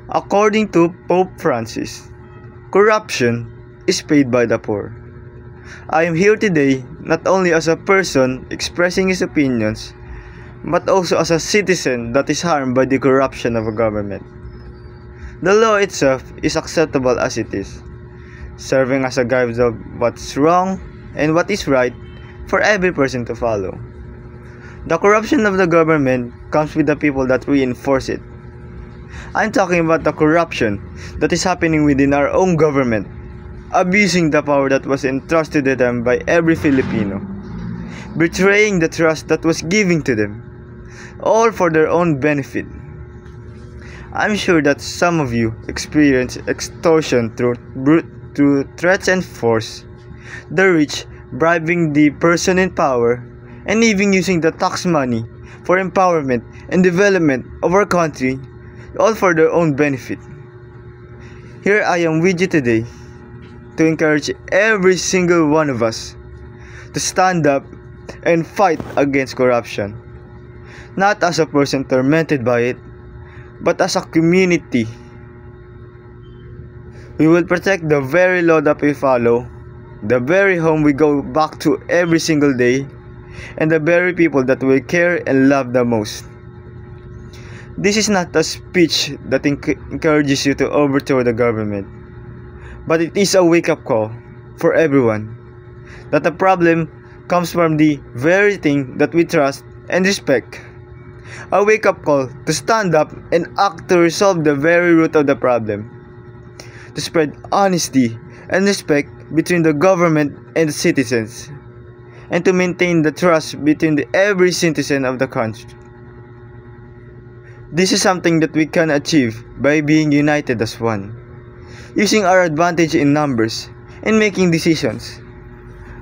According to Pope Francis, corruption is paid by the poor. I am here today not only as a person expressing his opinions, but also as a citizen that is harmed by the corruption of a government. The law itself is acceptable as it is, serving as a guide of what's wrong and what is right for every person to follow. The corruption of the government comes with the people that reinforce it. I'm talking about the corruption that is happening within our own government, abusing the power that was entrusted to them by every Filipino, betraying the trust that was given to them, all for their own benefit. I'm sure that some of you experience extortion through threats and force, the rich bribing the person in power, and even using the tax money for empowerment and development of our country, all for their own benefit. Here I am with you today to encourage every single one of us to stand up and fight against corruption, not as a person tormented by it, but as a community. We will protect the very law that we follow, the very home we go back to every single day, and the very people that we care and love the most. This is not a speech that encourages you to overthrow the government, but it is a wake-up call for everyone that the problem comes from the very thing that we trust and respect. A wake-up call to stand up and act to resolve the very root of the problem, to spread honesty and respect between the government and the citizens, and to maintain the trust between every citizen of the country. This is something that we can achieve by being united as one, using our advantage in numbers and making decisions,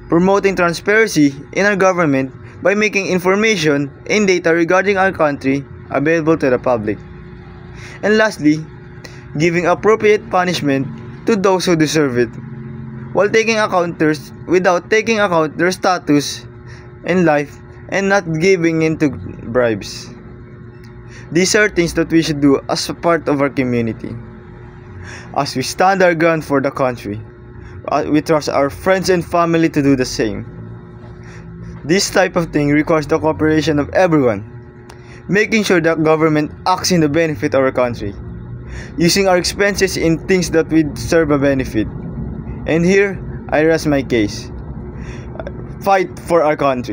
promoting transparency in our government by making information and data regarding our country available to the public, and lastly, giving appropriate punishment to those who deserve it, while without taking account their status in life and not giving into bribes. These are things that we should do as a part of our community. As we stand our ground for the country, we trust our friends and family to do the same. This type of thing requires the cooperation of everyone, making sure that government acts in the benefit of our country, using our expenses in things that would serve a benefit. And here, I rest my case. Fight for our country.